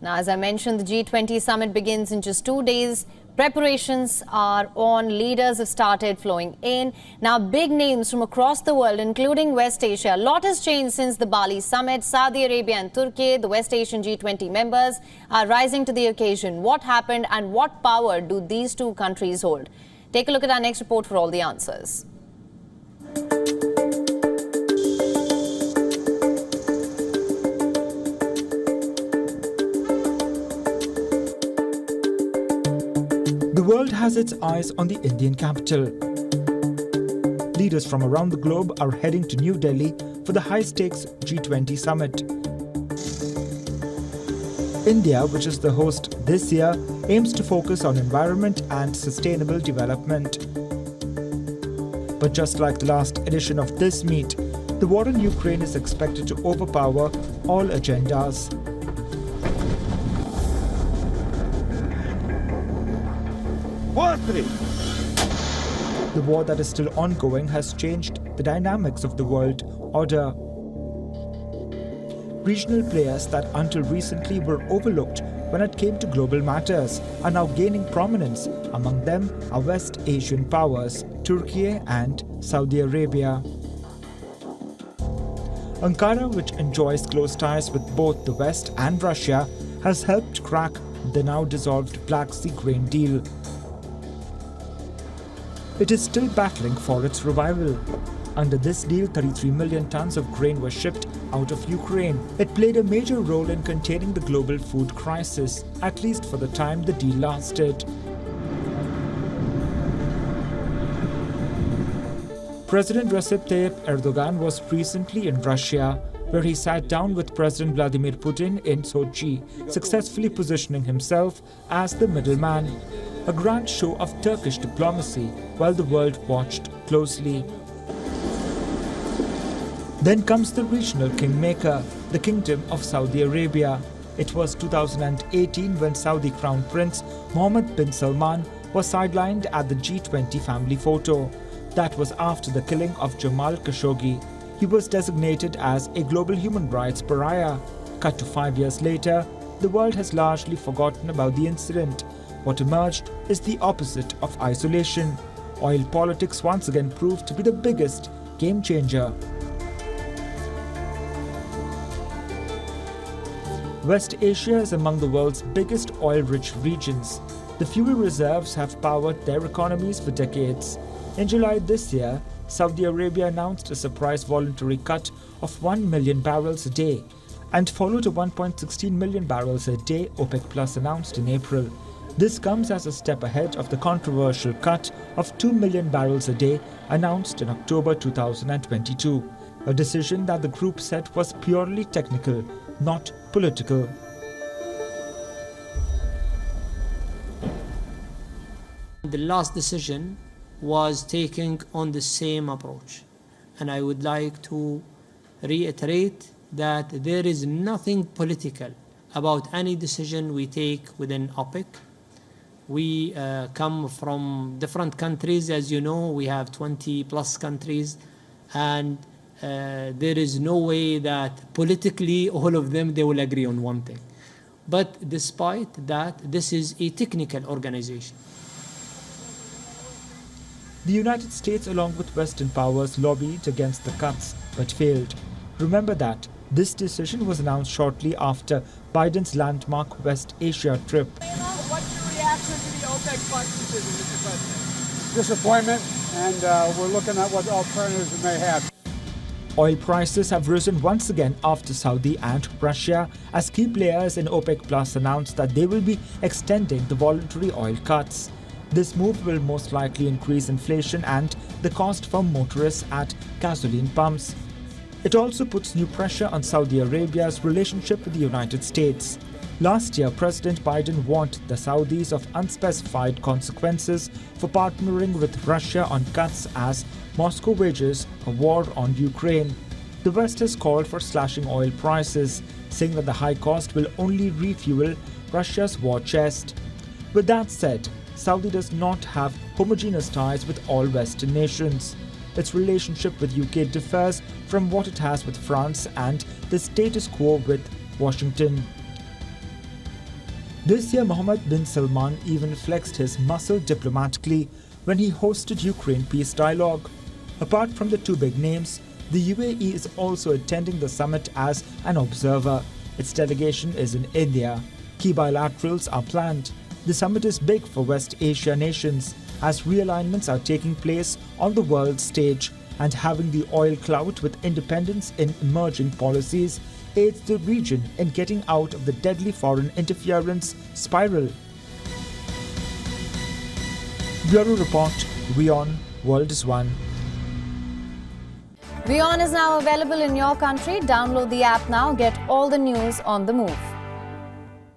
Now, as I mentioned, the G20 summit begins in just 2 days. Preparations are on. Leaders have started flowing in. Now, big names from across the world, including West Asia. A lot has changed since the Bali summit. Saudi Arabia and Turkey, the West Asian G20 members, are rising to the occasion. What happened and what power do these two countries hold? Take a look at our next report for all the answers. The world has its eyes on the Indian capital. Leaders from around the globe are heading to New Delhi for the high-stakes G20 summit. India, which is the host this year, aims to focus on environment and sustainable development. But just like the last edition of this meet, the war in Ukraine is expected to overpower all agendas. The war that is still ongoing has changed the dynamics of the world order. Regional players that until recently were overlooked when it came to global matters are now gaining prominence. Among them are West Asian powers, Turkey and Saudi Arabia. Ankara, which enjoys close ties with both the West and Russia, has helped crack the now dissolved Black Sea grain deal. It is still battling for its revival. Under this deal, 33 million tons of grain were shipped out of Ukraine. It played a major role in containing the global food crisis, at least for the time the deal lasted. President Recep Tayyip Erdogan was recently in Russia, where he sat down with President Vladimir Putin in Sochi, successfully positioning himself as the middleman. A grand show of Turkish diplomacy while the world watched closely. Then comes the regional kingmaker, the Kingdom of Saudi Arabia. It was 2018 when Saudi Crown Prince Mohammed bin Salman was sidelined at the G20 family photo. That was after the killing of Jamal Khashoggi. He was designated as a global human rights pariah. Cut to 5 years later, the world has largely forgotten about the incident. What emerged is the opposite of isolation. Oil politics once again proved to be the biggest game changer. West Asia is among the world's biggest oil-rich regions. The fuel reserves have powered their economies for decades. In July this year, Saudi Arabia announced a surprise voluntary cut of 1 million barrels a day and followed a 1.16 million barrels a day OPEC Plus announced in April. This comes as a step ahead of the controversial cut of 2 million barrels a day announced in October 2022, a decision that the group said was purely technical, not political. The last decision was taken on the same approach, and I would like to reiterate that there is nothing political about any decision we take within OPEC. We come from different countries. As you know, we have 20 plus countries, and there is no way that politically all of them, they will agree on one thing. But despite that, this is a technical organization. The United States, along with Western powers, lobbied against the cuts but failed. Remember that this decision was announced shortly after Biden's landmark West Asia trip. What's your reaction to the OPEC Plus decision, Mr. President? Disappointment, and we're looking at what alternatives we may have. Oil prices have risen once again after Saudi and Russia, as key players in OPEC Plus announced that they will be extending the voluntary oil cuts. This move will most likely increase inflation and the cost for motorists at gasoline pumps. It also puts new pressure on Saudi Arabia's relationship with the United States. Last year, President Biden warned the Saudis of unspecified consequences for partnering with Russia on cuts as Moscow wages a war on Ukraine. The West has called for slashing oil prices, saying that the high cost will only refuel Russia's war chest. With that said, Saudi does not have homogeneous ties with all Western nations. Its relationship with UK differs from what it has with France and the status quo with Washington. This year, Mohammed bin Salman even flexed his muscle diplomatically when he hosted Ukraine peace dialogue. Apart from the two big names, the UAE is also attending the summit as an observer. Its delegation is in India. Key bilaterals are planned. The summit is big for West Asia nations as realignments are taking place on the world stage, and having the oil clout with independence in emerging policies aids the region in getting out of the deadly foreign interference spiral. Bureau Report, WION World is One. WION is now available in your country. Download the app now. Get all the news on the move.